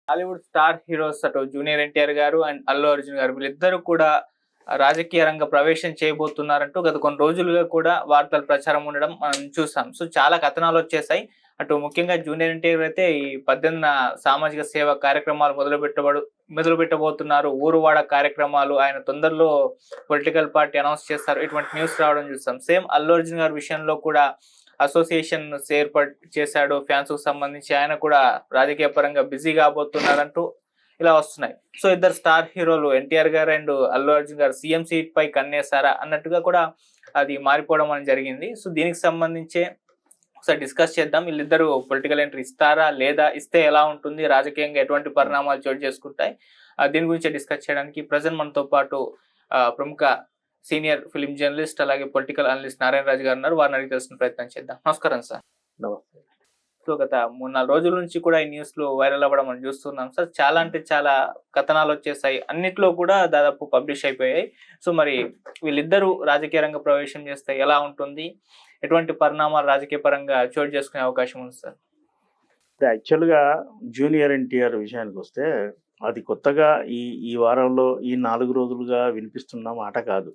Hollywood star heroes అటు junior NTR గారు and Allu Arjun గారు వీళ్ళిద్దరూ కూడా రాజకీయ రంగ ప్రవేశం చేయబోతున్నారంటూ గత కొన్ని రోజులుగా కూడా వార్తలు ప్రచారం ఉండడం మనం చూసాం. సో చాలా కథనాలు వచ్చేసాయి. అటు ముఖ్యంగా జూనియర్ ఎన్టీఆర్ అయితే ఈ 18న సామాజిక సేవ కార్యక్రమాలు మొదలు పెట్టబోతున్నారు. ఊరువాడ కార్యక్రమాలు ఆయన తొందరలో పొలిటికల్ పార్టీ అనౌన్స్ చేస్తారు. ఇటువంటి న్యూస్ రావడం చూసాం. సేమ్ అల్లు అర్జున్ గారి విషయంలో కూడా అసోసియేషన్ ఏర్పాటు చేశాడు ఫ్యాన్స్ కు సంబంధించి. ఆయన కూడా రాజకీయ పరంగా బిజీ కాబోతున్నారంటూ ఇలా వస్తున్నాయి. సో ఇద్దరు స్టార్ హీరోలు ఎన్టీఆర్ గారు అండ్ అల్లు అర్జున్ గారు సీఎం సీట్ పై కన్నేసారా అన్నట్టుగా కూడా అది మారిపోవడం అనేది జరిగింది. సో దీనికి సంబంధించే ఒకసారి డిస్కస్ చేద్దాం. వీళ్ళిద్దరు పొలిటికల్ ఎంట్రీ ఇస్తారా లేదా, ఇస్తే ఎలా ఉంటుంది, రాజకీయంగా ఎటువంటి పరిణామాలు చోటు చేసుకుంటాయి, దీని గురించి డిస్కస్ చేయడానికి ప్రజెంట్ మనతో పాటు ప్రముఖ సీనియర్ ఫిలిం జర్నలిస్ట్ అలాగే పొలిటికల్ అనలిస్ట్ నారాయణ రాజు గారు ఉన్నారు. వారిని అడిగి తెలుసుకునే ప్రయత్నం చేద్దాం. నమస్కారం సార్. నమస్తే. సో గత 3-4 రోజుల నుంచి కూడా ఈ న్యూస్ లో వైరల్ అవ్వడం మనం చూస్తున్నాం సార్. చాలా అంటే చాలా కథనాలు వచ్చేసాయి, అన్నిట్లో కూడా దాదాపు పబ్లిష్ అయిపోయాయి. సో మరి వీళ్ళిద్దరూ రాజకీయ రంగ ప్రవేశం చేస్తే ఎలా ఉంటుంది, ఎటువంటి పరిణామాలు రాజకీయ పరంగా చోటు చేసుకునే అవకాశం ఉంది సార్? యాక్చువల్గా జూనియర్ ఎన్టీఆర్ విషయానికి వస్తే అది కొత్తగా ఈ వారంలో ఈ 4 రోజులుగా వినిపిస్తున్న మాట కాదు.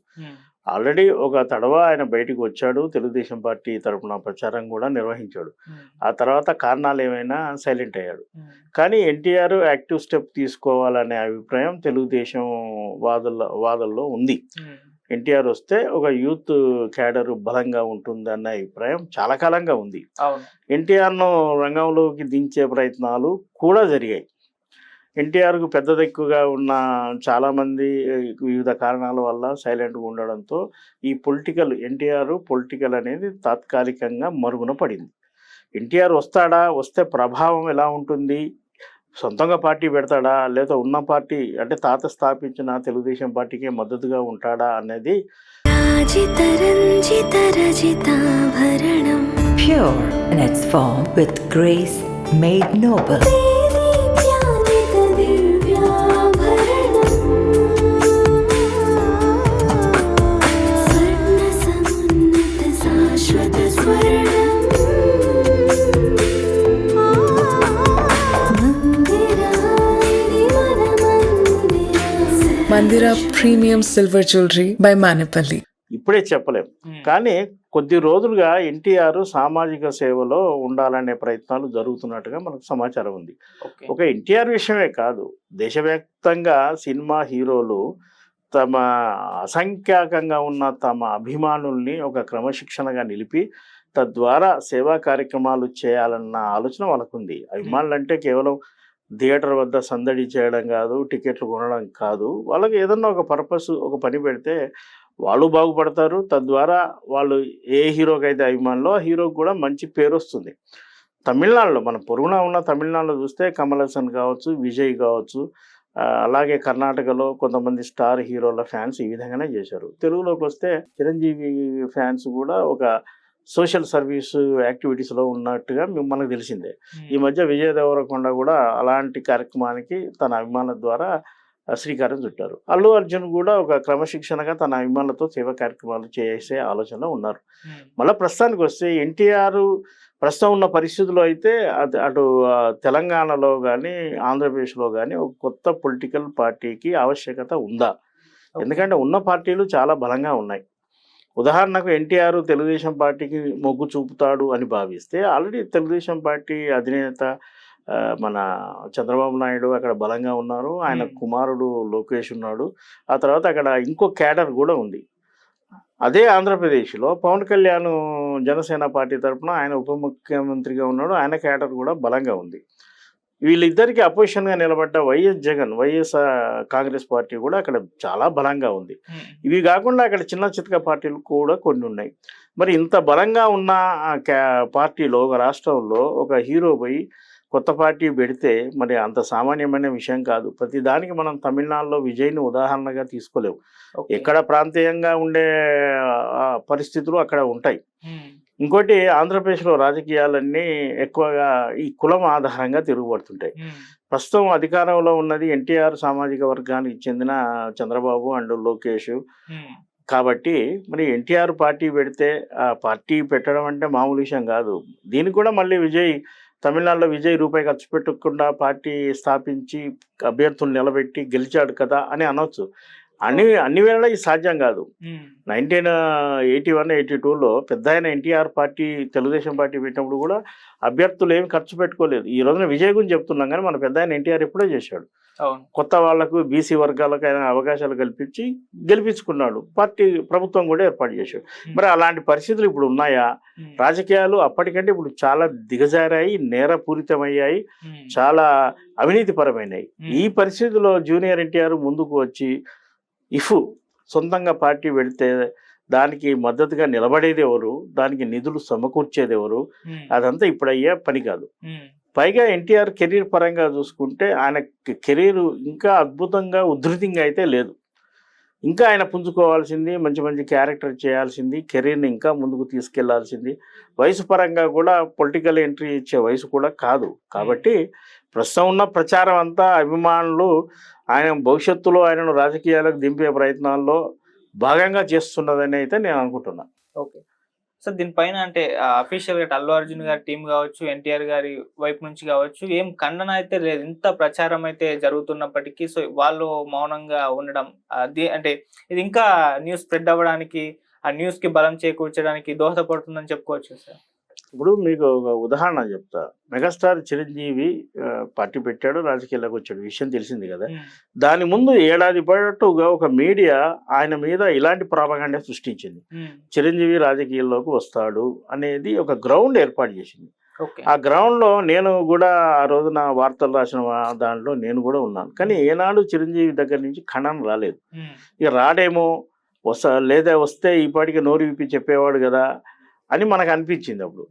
ఆల్రెడీ ఒక తడవ ఆయన బయటకు వచ్చాడు, తెలుగుదేశం పార్టీ తరఫున ప్రచారం కూడా నిర్వహించాడు. ఆ తర్వాత కారణాలు ఏమైనా సైలెంట్ అయ్యాడు. కానీ ఎన్టీఆర్ యాక్టివ్ స్టెప్ తీసుకోవాలనే అభిప్రాయం తెలుగుదేశం వాదల్లో ఉంది. ఎన్టీఆర్ వస్తే ఒక యూత్ క్యాడర్ బలంగా ఉంటుంది అన్న అభిప్రాయం చాలా కాలంగా ఉంది. ఎన్టీఆర్ను రంగంలోకి దించే ప్రయత్నాలు కూడా జరిగాయి. ఎన్టీఆర్కు పెద్ద దిక్కుగా ఉన్న చాలామంది వివిధ కారణాల వల్ల సైలెంట్గా ఉండడంతో ఈ ఎన్టీఆర్ పొలిటికల్ అనేది తాత్కాలికంగా మరుగున పడింది. ఎన్టీఆర్ వస్తాడా, వస్తే ప్రభావం ఎలా ఉంటుంది, సొంతంగా పార్టీ పెడతాడా లేదా ఉన్న పార్టీ అంటే తాత స్థాపించిన తెలుగుదేశం పార్టీకి మద్దతుగా ఉంటాడా అనేది Pure in its form with grace made noble. Mandira Premium Silver Jewelry by Manipali. ఇప్పుడే చెప్పలేం, కానీ కొద్ది రోజులుగా ఎన్టీఆర్ సామాజిక సేవలో ఉండాలనే ప్రయత్నాలు జరుగుతున్నట్టుగా మనకు సమాచారం ఉంది. ఒక ఎన్టీఆర్ విషయమే కాదు, దేశవ్యాప్తంగా సినిమా హీరోలు తమ అసంఖ్యాకంగా ఉన్న తమ అభిమానుల్ని ఒక క్రమశిక్షణగా నిలిపి తద్వారా సేవా కార్యక్రమాలు చేయాలన్న ఆలోచన వాళ్ళకుంది. అభిమానులు అంటే కేవలం థియేటర్ వద్ద సందడి చేయడం కాదు, టికెట్లు కొనడం కాదు, వాళ్ళకి ఏదన్నా ఒక పర్పస్, ఒక పని పెడితే వాళ్ళు బాగుపడతారు. తద్వారా వాళ్ళు ఏ హీరోకి అయితే అభిమానులో ఆ హీరోకి కూడా మంచి పేరు వస్తుంది. తమిళనాడులో మన పొరుగున ఉన్న తమిళనాడులో చూస్తే కమల్ హాసన్ కావచ్చు, విజయ్ కావచ్చు, అలాగే కర్ణాటకలో కొంతమంది స్టార్ హీరోల ఫ్యాన్స్ ఈ విధంగానే చేశారు. తెలుగులోకి వస్తే చిరంజీవి ఫ్యాన్స్ కూడా ఒక సోషల్ సర్వీస్ యాక్టివిటీస్లో ఉన్నట్టుగా మనకు తెలిసిందే. ఈ మధ్య విజయ్ దేవరకొండ కూడా అలాంటి కార్యక్రమానికి తన అభిమానుల ద్వారా శ్రీకారం చుట్టారు. అల్లు అర్జున్ కూడా ఒక క్రమశిక్షణగా తన అభిమానులతో సేవా కార్యక్రమాలు చేసే ఆలోచనలో ఉన్నారు. మళ్ళీ ప్రస్తుతానికి వస్తే ఎన్టీఆర్ ప్రస్తుతం ఉన్న పరిస్థితుల్లో అయితే అటు తెలంగాణలో కానీ ఆంధ్రప్రదేశ్లో కానీ ఒక కొత్త పొలిటికల్ పార్టీకి ఆవశ్యకత ఉందా? ఎందుకంటే ఉన్న పార్టీలు చాలా బలంగా ఉన్నాయి. ఉదాహరణకు ఎన్టీఆర్ తెలుగుదేశం పార్టీకి మొగ్గు చూపుతాడు అని భావిస్తే ఆల్రెడీ తెలుగుదేశం పార్టీ అధినేత మన చంద్రబాబు నాయుడు అక్కడ బలంగా ఉన్నారు. ఆయన కుమారుడు లోకేష్ ఉన్నాడు. ఆ తర్వాత అక్కడ ఇంకో క్యాడర్ కూడా ఉంది. అదే ఆంధ్రప్రదేశ్లో పవన్ కళ్యాణ్ జనసేన పార్టీ తరఫున ఆయన ఉప ముఖ్యమంత్రిగా ఉన్నాడు. ఆయన క్యాడర్ కూడా బలంగా ఉంది. వీళ్ళిద్దరికి అపోజిషన్గా నిలబడ్డ వైఎస్ కాంగ్రెస్ పార్టీ కూడా అక్కడ చాలా బలంగా ఉంది. ఇవి కాకుండా అక్కడ చిన్న చితక పార్టీలు కూడా కొన్ని ఉన్నాయి. మరి ఇంత బలంగా ఉన్న పార్టీలో ఒక రాష్ట్రంలో ఒక హీరో పోయి కొత్త పార్టీ పెడితే మరి అంత సామాన్యమైన విషయం కాదు. ప్రతి దానికి మనం తమిళనాడులో విజయ్ని ఉదాహరణగా తీసుకోలేము. ఎక్కడ ప్రాంతీయంగా ఉండే పరిస్థితులు అక్కడ ఉంటాయి. ఇంకోటి ఆంధ్రప్రదేశ్లో రాజకీయాలన్నీ ఎక్కువగా ఈ కులం ఆధారంగా తిరుగుబడుతుంటాయి. ప్రస్తుతం అధికారంలో ఉన్నది ఎన్టీఆర్ సామాజిక వర్గానికి చెందిన చంద్రబాబు అండ్ లోకేష్. కాబట్టి మరి ఎన్టీఆర్ పార్టీ పెడితే ఆ పార్టీ పెట్టడం అంటే మామూలు విషయం కాదు. దీనికి కూడా మళ్ళీ విజయ్ తమిళనాడులో విజయ్ రూపాయి ఖర్చు పెట్టకుండా పార్టీ స్థాపించి అభ్యర్థులు నిలబెట్టి గెలిచాడు కదా అని అనొచ్చు. అన్ని వేళలా ఇది సాధ్యం కాదు. 1981-82లో పెద్ద ఆయన ఎన్టీఆర్ పార్టీ తెలుగుదేశం పార్టీ పెట్టినప్పుడు కూడా అభ్యర్థులు ఏమి ఖర్చు పెట్టుకోలేదు. ఈ రోజున విజయ్ గురించి చెప్తున్నాం కానీ మన పెద్ద ఆయన ఎన్టీఆర్ ఎప్పుడో చేశాడు. కొత్త వాళ్లకు బీసీ వర్గాలకు ఆయన అవకాశాలు కల్పించి గెలిపించుకున్నాడు. పార్టీ ప్రభుత్వం కూడా ఏర్పాటు చేశాడు. మరి అలాంటి పరిస్థితులు ఇప్పుడు ఉన్నాయా? రాజకీయాలు అప్పటికంటే ఇప్పుడు చాలా దిగజారాయి, నేరపూరితమయ్యాయి, చాలా అవినీతిపరమైనవి. ఈ పరిస్థితుల్లో జూనియర్ ఎన్టీఆర్ ముందుకు వచ్చి సొంతంగా పార్టీ పెడితే దానికి మద్దతుగా నిలబడేది ఎవరు, దానికి నిధులు సమకూర్చేది ఎవరు? అదంతా ఇప్పుడు అయ్యే పని కాదు. పైగా ఎన్టీఆర్ కెరీర్ పరంగా చూసుకుంటే ఆయన కెరీర్ ఇంకా అద్భుతంగా ఉధృతంగా అయితే లేదు. ఇంకా ఆయన పుంజుకోవాల్సింది, మంచి మంచి క్యారెక్టర్ చేయాల్సింది, కెరీర్ని ఇంకా ముందుకు తీసుకెళ్లాల్సింది. వయసు పరంగా కూడా పొలిటికల్ ఎంట్రీ ఇచ్చే వయసు కూడా కాదు. కాబట్టి ప్రస్తుతం ఉన్న ప్రచారం అంతా అభిమానులు ఆయన భవిష్యత్తులో ఆయనను రాజకీయాలకు దింపే ప్రయత్నాల్లో భాగంగా చేస్తున్నదని అయితే నేను అనుకుంటున్నాను. ఓకే సార్, దీనిపైన అంటే అఫీషియల్ గా అల్లు అర్జున్ గారి టీం కావచ్చు, ఎన్టీఆర్ గారి వైపు నుంచి కావచ్చు, ఏం ఖండన అయితే లేదు. ఇంత ప్రచారం అయితే జరుగుతున్నప్పటికీ సో వాళ్ళు మౌనంగా ఉండడం అంటే ఇది ఇంకా న్యూస్ స్ప్రెడ్ అవ్వడానికి, ఆ న్యూస్ కి బలం చేకూర్చడానికి దోహదపడుతుందని చెప్పుకోవచ్చు సార్. ఇప్పుడు మీకు ఒక ఉదాహరణ చెప్తా. మెగాస్టార్ చిరంజీవి పార్టీ పెట్టాడు, రాజకీయాల్లోకి వచ్చాడు, విషయం తెలిసింది కదా. దాని ముందు ఏడాది పాటుగా ఒక మీడియా ఆయన మీద ఇలాంటి ప్రాపగాండా సృష్టించింది. చిరంజీవి రాజకీయాల్లోకి వస్తాడు అనేది ఒక గ్రౌండ్ ఏర్పాటు చేసింది. ఆ గ్రౌండ్లో నేను కూడా ఆ రోజున వార్తలు రాసిన దాంట్లో నేను కూడా ఉన్నాను. కానీ ఏనాడు చిరంజీవి దగ్గర నుంచి ఖండన రాలేదు. ఇక రాడేమో, లేదా వస్తే ఈ పాటికి నోరు విప్పి చెప్పేవాడు కదా అని మనకు అనిపించింది అప్పుడు.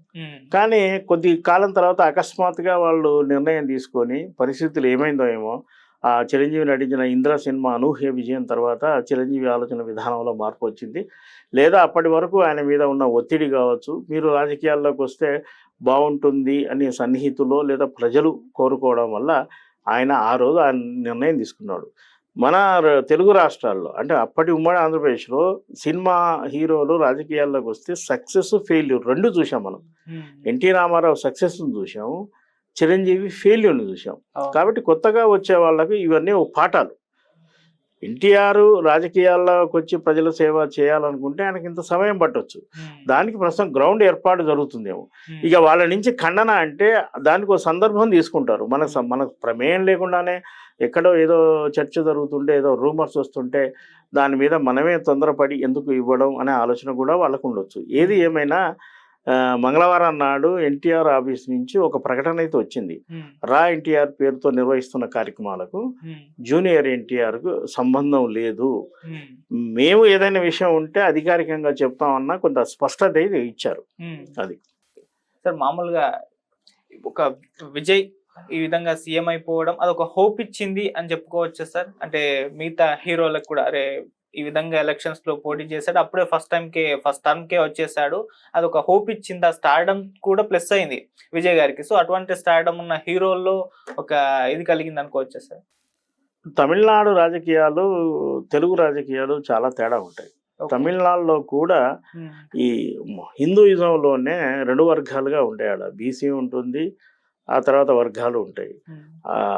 కానీ కొద్ది కాలం తర్వాత అకస్మాత్తుగా వాళ్ళు నిర్ణయం తీసుకొని, పరిస్థితులు ఏమైందో ఏమో, ఆ చిరంజీవి నటించిన ఇంద్ర సినిమా అనూహ్య విజయం తర్వాత చిరంజీవి ఆలోచన విధానంలో మార్పు వచ్చింది. లేదా అప్పటి వరకు ఆయన మీద ఉన్న ఒత్తిడి కావచ్చు, మీరు రాజకీయాల్లోకి వస్తే బాగుంటుంది అని సన్నిహితులు లేదా ప్రజలు కోరుకోవడం వల్ల ఆయన ఆ రోజు ఆ నిర్ణయం తీసుకున్నాడు. మన తెలుగు రాష్ట్రాల్లో అంటే అప్పటి ఉమ్మడి ఆంధ్రప్రదేశ్లో సినిమా హీరోలు రాజకీయాల్లోకి వస్తే సక్సెస్, ఫెయిల్యూర్ రెండు చూసాం మనం. ఎన్టీ రామారావు సక్సెస్ని చూసాము, చిరంజీవి ఫెయిల్యూర్ని చూసాం. కాబట్టి కొత్తగా వచ్చే వాళ్ళకు ఇవన్నీ పాఠాలు. ఎన్టీఆర్ రాజకీయాల్లోకి వచ్చి ప్రజల సేవ చేయాలనుకుంటే ఆయనకి ఇంత సమయం పట్టవచ్చు. దానికి ప్రస్తుతం గ్రౌండ్ ఏర్పాటు జరుగుతుందేమో. ఇక వాళ్ళ నుంచి ఖండన అంటే దానికి ఒక సందర్భం తీసుకుంటారు. మనకు ప్రమేయం లేకుండానే ఎక్కడో ఏదో చర్చ జరుగుతుంటే, ఏదో రూమర్స్ వస్తుంటే దాని మీద మనమే తొందరపడి ఎందుకు ఇవ్వడం అనే ఆలోచన కూడా వాళ్ళకు ఉండొచ్చు. ఏది ఏమైనా మంగళవారం నాడు ఎన్టీఆర్ ఆఫీస్ నుంచి ఒక ప్రకటన అయితే వచ్చింది. రా ఎన్టీఆర్ పేరుతో నిర్వహిస్తున్న కార్యక్రమాలకు జూనియర్ ఎన్టీఆర్కు సంబంధం లేదు, మేము ఏదైనా విషయం ఉంటే అధికారికంగా చెప్తామన్నా కొంత స్పష్టత అయితే ఇచ్చారు. అది సార్, మామూలుగా ఒక విజయ్ ఈ విధంగా సీఎం అయిపోవడం అదొక హోప్ ఇచ్చింది అని చెప్పుకోవచ్చు సార్. అంటే మిగతా హీరోలకు కూడా అరే ఈ విధంగా ఎలక్షన్స్ లో పోటీ చేశాడు, అప్పుడే ఫస్ట్ టర్మ్ కే వచ్చేసాడు, అదొక హోప్ ఇచ్చింది. ఆ స్టార్డమ్ కూడా ప్లస్ అయింది విజయ్ గారికి. సో అటువంటి స్టార్డమ్ ఉన్న హీరోల్లో ఒక ఇది కలిగింది అనుకోవచ్చా సార్? తమిళనాడు రాజకీయాలు, తెలుగు రాజకీయాలు చాలా తేడా ఉంటాయి. తమిళనాడులో కూడా ఈ హిందూయిజంలోనే రెండు వర్గాలుగా ఉంటాయి. ఆడ బీసీ ఉంటుంది, ఆ తర్వాత వర్గాలు ఉంటాయి.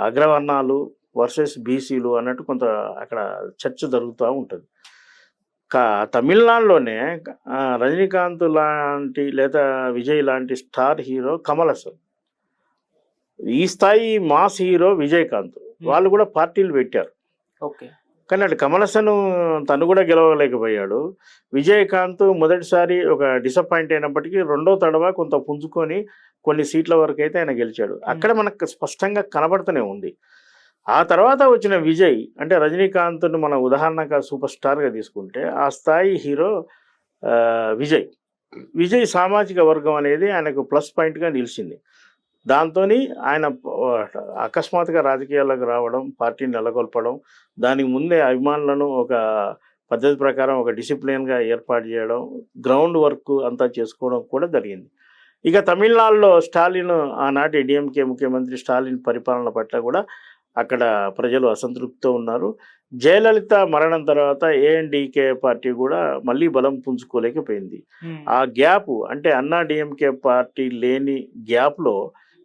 అగ్రవర్ణాలు వర్సెస్ బీసీలు అన్నట్టు కొంత అక్కడ చర్చ జరుగుతూ ఉంటుంది. తమిళనాడులోనే రజనీకాంత్ లాంటి లేదా విజయ్ లాంటి స్టార్ హీరో కమల్ హాసన్, ఈ స్థాయి మాస్ హీరో విజయకాంత్, వాళ్ళు కూడా పార్టీలు పెట్టారు. కానీ అటు కమల్ హాసన్ తను కూడా గెలవలేకపోయాడు. విజయకాంత్ మొదటిసారి ఒక డిసప్పాయింట్ అయినప్పటికీ రెండో తడవ కొంత పుంజుకొని కొన్ని సీట్ల వరకు అయితే ఆయన గెలిచాడు. అక్కడ మనకు స్పష్టంగా కనబడుతూనే ఉంది. ఆ తర్వాత వచ్చిన విజయ్ అంటే రజనీకాంత్ను మన ఉదాహరణగా సూపర్ స్టార్గా తీసుకుంటే ఆ స్థాయి హీరో విజయ్ సామాజిక వర్గం అనేది ఆయనకు ప్లస్ పాయింట్గా నిలిచింది. దాంతో ఆయన అకస్మాత్తుగా రాజకీయాల్లోకి రావడం, పార్టీని నెలకొల్పడం, దానికి ముందే అభిమానులను ఒక పద్ధతి ప్రకారం ఒక డిసిప్లిన్గా ఏర్పాటు చేయడం, గ్రౌండ్ వర్క్ అంతా చేసుకోవడం కూడా జరిగింది. ఇక తమిళనాడులో స్టాలిన్, ఆనాటి డిఎంకే ముఖ్యమంత్రి స్టాలిన్ పరిపాలన పట్ల కూడా అక్కడ ప్రజలు అసంతృప్తితో ఉన్నారు. జయలలిత మరణం తర్వాత ఏఎన్డీకే పార్టీ కూడా మళ్ళీ బలం పుంజుకోలేకపోయింది. ఆ గ్యాప్ అంటే అన్నా డిఎంకే పార్టీ లేని గ్యాప్లో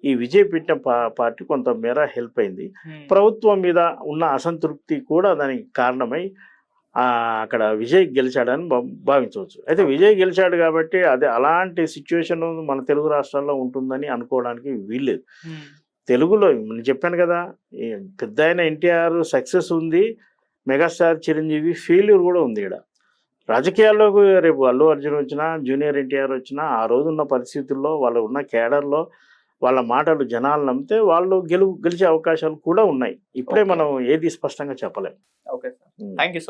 ఈ విజయ్ పెట్టిన పార్టీ కొంత మేర హెల్ప్ అయింది. ప్రభుత్వం మీద ఉన్న అసంతృప్తి కూడా దానికి కారణమై అక్కడ విజయ్ గెలిచాడని భావించవచ్చు. అయితే విజయ్ గెలిచాడు కాబట్టి అదే అలాంటి సిచ్యువేషన్ మన తెలుగు రాష్ట్రాల్లో ఉంటుందని అనుకోవడానికి వీల్లేదు. తెలుగులో నేను చెప్పాను కదా, పెద్ద అయిన ఎన్టీఆర్ సక్సెస్ ఉంది, మెగాస్టార్ చిరంజీవి ఫెయిల్యూర్ కూడా ఉంది. ఇక్కడ రాజకీయాల్లోకి రేపు అల్లు అర్జున్ వచ్చినా, జూనియర్ ఎన్టీఆర్ వచ్చినా, ఆ రోజున్న పరిస్థితుల్లో వాళ్ళు ఉన్న కేడర్లో వాళ్ళ మాటలు జనాలు నమ్మితే వాళ్ళు గెలిచే అవకాశాలు కూడా ఉన్నాయి. ఇప్పుడే మనం ఏది స్పష్టంగా చెప్పలేము. Okay sir, thank you.